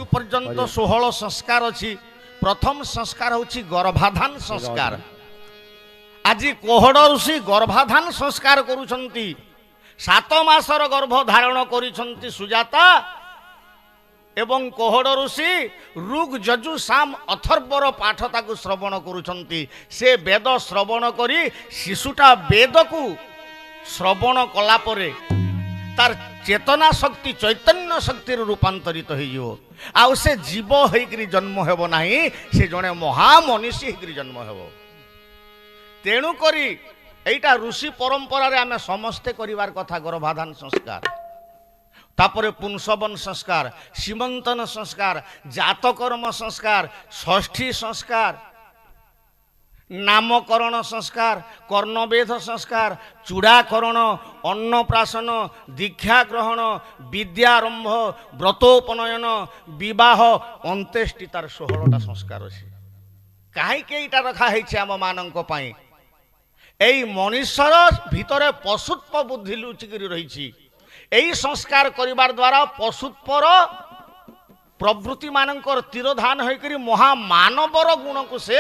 पर्यंत 16 संस्कार अच्छी। प्रथम संस्कार होची गर्भाधान संस्कार। आज कोहड़ ऋषि गर्भाधान संस्कार करुछंती। 7 मासर गर्भ धारण करिछंती सुजाता एवं कोहड़ ऋषि ऋग यजु साम अथर्वर पाठ ताकु श्रवण करुछंती। से वेद श्रवण करी शिशुटा वेद को श्रवण कला परे तार चेतना शक्ति चैतन्य शक्ति रूपांतरित हो आउ से जीव होकर जन्म हेब नहीं, से जड़े महामनीषी होकर जन्म हेब। तेणु करी एटा ऋषि परंपरा रे आमे समस्ते करिवार कथा गर्भाधान संस्कार। तापरे पुंसवन संस्कार, सीमंतन संस्कार, जातकर्म संस्कार, षष्ठी संस्कार, नामकरण संस्कार, कर्णवेध संस्कार, चूड़ाकरण, अन्नप्राशन, दीक्षा ग्रहण, विद्यारंभ, व्रतोपनयन, विवाह, अंत्येष्टि तार 16टा संस्कार अछि। काहे एटा रखा है आम मानक पाई एई मनुष्यर भितरे पशुत्व बुद्धि लुचिकी रही। एई संस्कार करिवार द्वारा पशुत्वर प्रवृत्ति मानकर तिरोधान होकर महामानवर गुण को से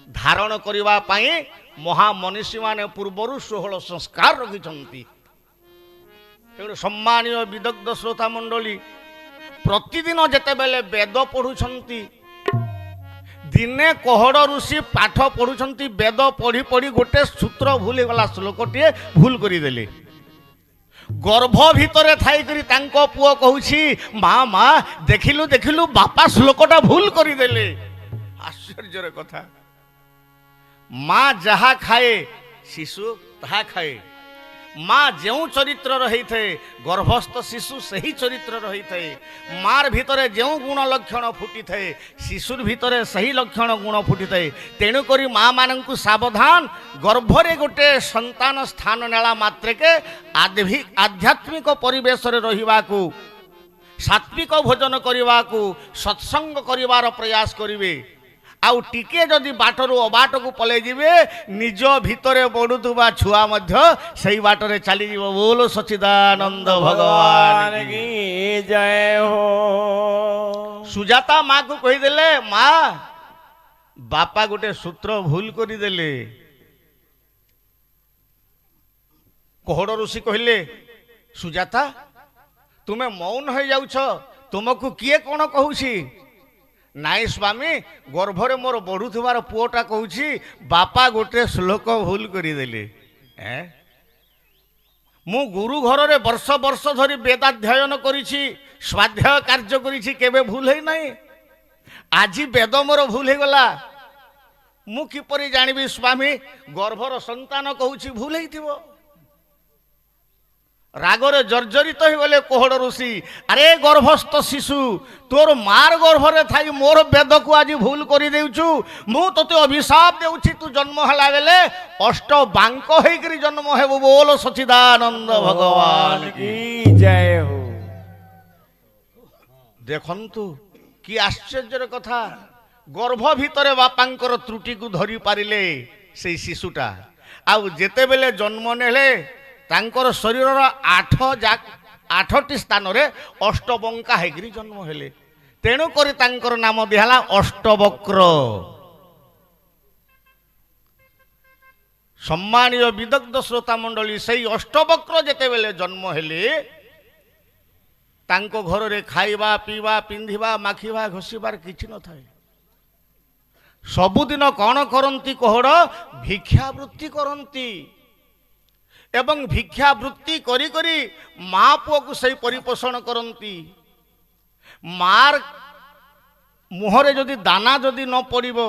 धारण करिवा पाई महामनीषी माने पूर्वर 16 संस्कार रखिछंती। तेणु सम्मानीय विदग्ध श्रोता मंडली प्रतिदिन जेते बेले वेद पढ़ुछंती, दिने कोहड़ ऋषि पाठ पढ़ुछंती, वेद पढ़ी पढ़ी गोटे सूत्र भूल गला, श्लोकटे भूल करिदेले। गर्भ भितरे थाई करी तांको पुओ कहूछि माँ माँ देखिलु देखिलु बापा श्लोकटा भूल करिदेले। आश्चर्यर कथा। माँ जहा खाए शिशु ताहा खाए। माँ जो चरित्र रही थे गर्भस्थ शिशु सही चरित्र रही थे। मार भितरे जो गुण लक्षण फुटी थे शिशुर भितरे सही लक्षण गुण फुटी थे। तेणुकरी माँ मानंकु सावधान, गर्भरे गोटे संतान स्थान नेला मात्रेके आध्यात्मिक परिवेश रे रहिबाकू, सात्विक भोजन करिबाकू, सत्संग करिवार प्रयास करिवे। आउ टिके जदि बाटरू अबाट को पलै जिवे निज भितरे बढुथुबा छुआ मध्य सही बाटरे चली जीवो। बोलो सच्चिदानंद भगवान की जय हो। सुजाता माँ को कही देले माँ बापा गोटे सूत्र भूल करी देले। कोहड़ ऋषि कहले सुजाता तुमे मौन हो जाउछ, तुमको किए कोन कहूछि? नाई स्वामी गर्भरे मोर बढ़ुथुबार पुओटा कहूछि बापा गोटे श्लोक भूल करिदेले। मु गुरु घर रे वर्ष वर्ष धरी वेदाध्ययन करिछि, स्वाध्याय कार्य करिछि, केबे भूल है नहीं। आज वेद मोर भूल हो गला, मु किपरि जानिबि स्वामी गर्भर संतान कहूछि भूल हैथिबो। रागरे जर्जरित हो गले कोहड़ ऋषि, अरे गर्भस्थ शिशु तोर मार गर्भरे थाई मोर वेद को आज भूल करि देउछु। मु तोते अभिशाप देउछि तू जन्म हला बेले अष्ट बांक होइकरी जन्म हेबो। बोलो सच्चिदानंद भगवान की जय हो। देखंतु कि आश्चर्यर कथा। गर्भ भितरे बापांकर त्रुटि को धरि पारिले से शिशुटा। आउ जेते बेले जन्म नेले तांकर शरीर 8टी स्थान रे अष्टबंका हेगिरी जन्म हेले। तेणु करी तांकर नाम दिहला अष्टवक्र। सम्मानीय विदग्ध श्रोता मंडली सही अष्टवक्र जेते बेले जन्म हेले तांको घर रे खाइबा पीवा पिंधिबा माखिबा घोषिबार किछि न थाए। सबुदिन कौन करंती कोहड़ भिक्षावृत्ति करंती एवं भिक्षावृत्ति करी करी माँ पुओ को सही परिपोषण करंती। मार मुहरे जदि दाना जदि न पड़िबो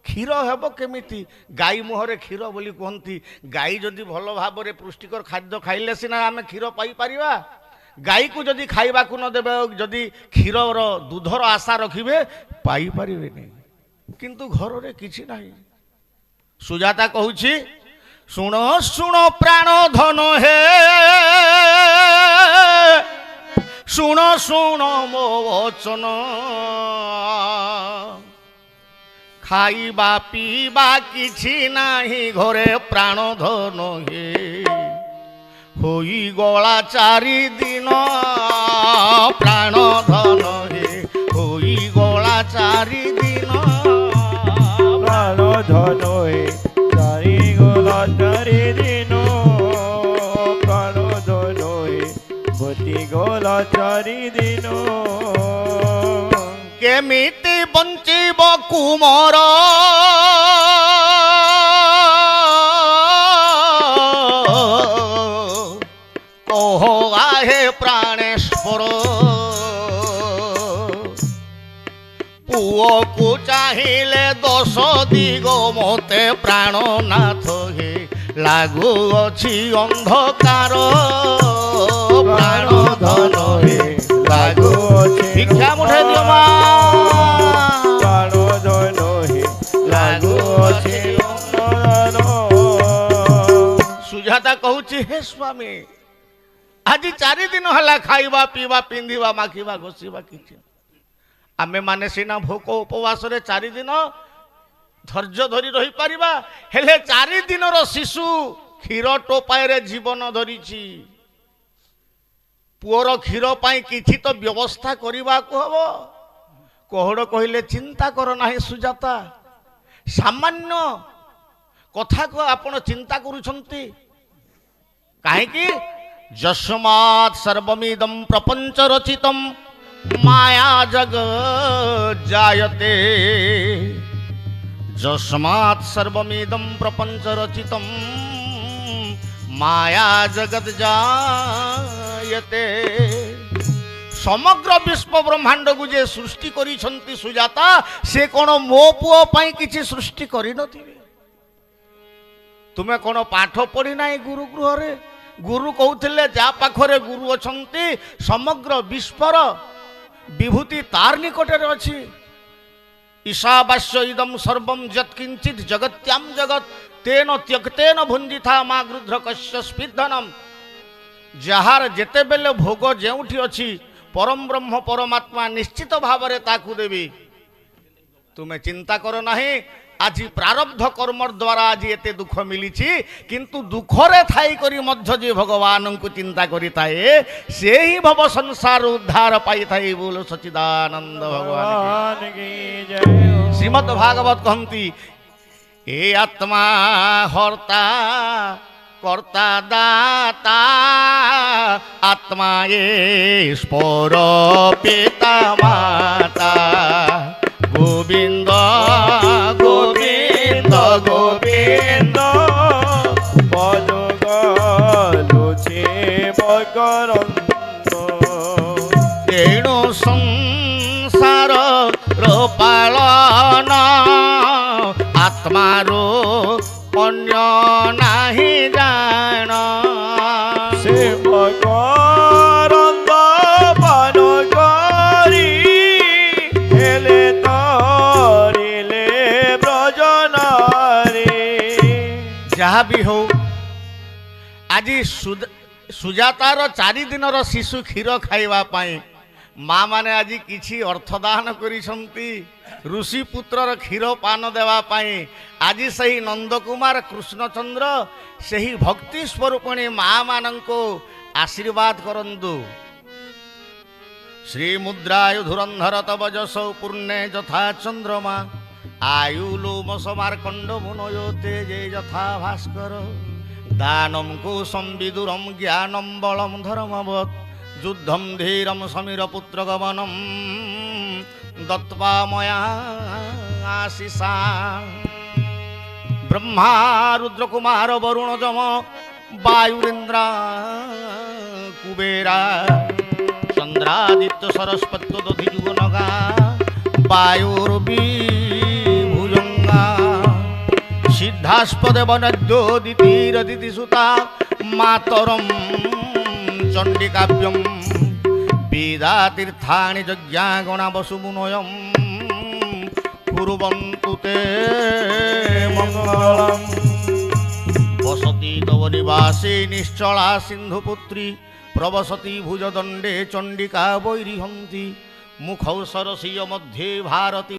क्षीर हेबो केमिति? गाई मुहरे क्षीर बोली कहती। गाई जदि भल भाव में पुष्टिकर खाद्य खाइले सिना आमे क्षीर पाई परिबा। गाई को जदि खाइबा को न देबे जदि क्षीरर दूधर आशा रखिबे पाई परिबे नहीं। किंतु घर रे किछि नाही। सुजाता कहूछि शुण शुण प्राण धन हे शुण शुण मो वचन खाइबा पीबा किछि नाही घरे प्राण धन हे होई गला 4 दिन प्राण धन କେମିତି ବଞ୍ଚିବ କୁମର କହ ଆହେ ପ୍ରାଣେଶ୍ୱର ପୁଅକୁ ଚାହିଁଲେ ଦୋଷ ଦିଗ ମୋତେ ପ୍ରାଣନାଥ ହେ ଲାଗୁଅଛି ଅନ୍ଧକାର ପ୍ରାଣ ଧନ ହେ ଲାଗୁଅଛି ଭିକ୍ଷା ମୁଠେ ଦିଅ ମା ପ୍ରାଣ ଧନ ହେ ଲାଗୁଅଛି ସୁଜାତା କହୁଛି ହେ ସ୍ୱାମୀ ଆଜି 4 ଦିନ ହେଲା ଖାଇବା ପିଇବା ପିନ୍ଧିବା ମାଖିବା ଘଷିବା କିଛି ଆମେ ମାନେ ସିନା ଭୋକ ଉପବାସରେ 4 ଦିନ ଧୈର୍ଯ୍ୟ ଧରି ରହିପାରିବା ହେଲେ 4 ଦିନର ଶିଶୁ କ୍ଷୀର ଟୋପାଏରେ ଜୀବନ ଧରିଛି ପୁଅର କ୍ଷୀର ପାଇଁ କିଛି ତ ବ୍ୟବସ୍ଥା କରିବାକୁ ହବ କୋହଡ଼ କହିଲେ ଚିନ୍ତା କର ନାହିଁ ସୁଜାତା ସାମାନ୍ୟ କଥାକୁ ଆପଣ ଚିନ୍ତା କରୁଛନ୍ତି କାହିଁକି ଯସ୍ମାତ୍ ସର୍ବମିଦଂ ପ୍ରପଞ୍ଚ ରଚିତମ୍ माया जग जायते यस्मात् सर्वमिदं प्रपंच रचितं माया जगत जायते समग्र विश्व ब्रह्मांड को जे सृष्टि करिसंती सुजाता से कोन मो पुओ पई किछि सृष्टि करि नथिबे तुमे कोन पाठ पढ़ी नाही गुरु गृह रे गुरु कहउथिले जा पाखरे गुरु अछंती समग्र विश्वर विभूति तार निकटे अच्छी ईशावास्य इदम सर्वम यत्किंचित जगत्याम जगत तेन त्यक्तेन भुंजिथा मा गृध्र कस्य स्पिद्धनम जहार जेते बेले भोग जेउठी अछि परम ब्रह्म परमात्मा निश्चित भावरे ताकू देवी तुमे चिंता करो नाही आज प्रारब्ध कर्म द्वारा आज एते दुख मिली किंतु दुखरे थाई करी मध्य जे भगवान को चिंता करी थाए से ही भव संसार उद्धार पाई थाई बोलो सच्चिदानंद भगवान की जय श्रीमद् भागवत कहती ए आत्मा हर्ता कर्ता दाता आत्मा ये स्पर पिता माता गोविंद गोविंद गोविंद पद गलुचे मकरंद तेणु संसार पालन आत्मारो अन्य नाही जान से मकरंद पान करी हेले तरिले ब्रजनारी जहाँ भी हो आज सुजातार 4 दिनर शिशु क्षीर खाइबा पाई माँ माने आज किछि अर्थदान करिसंती ऋषि पुत्रर क्षीर पान देवा पाई आज सही नंदकुमार कृष्णचंद्र सही भक्ति स्वरूपिणी माँ मानंको आशीर्वाद करंतु श्री मुद्रायु धुरंधर तव जसौ पूर्णे यथा चंद्रमा आयु लोम समार्कंड मुनयो तेजे यथा भास्कर दानम कुशम विदुरम ज्ञानम बलम धर्मवत् युद्धम धीरम समीर पुत्र गमनम दत्त्वा मया आशीषा ब्रह्मा रुद्र कुमार वरुण जम वायुरेन्द्र कुबेरा चंद्रादित्य सरस्वती दधि जुगनगा वायुर्भुजंगा सिद्धास्पद वनद्योदितिरदिति सुता मातरम चंडिकाव्यम वेदा तीर्थानि यज्ञागणा वसुमुनयं कुर्वन्तु ते मंगलम् वसति तव निवासे निश्चला सिन्धुपुत्री प्रवसति भुजदण्डे चंडिका वैरिहन्ति मुखौ सरसीय मध्ये भारती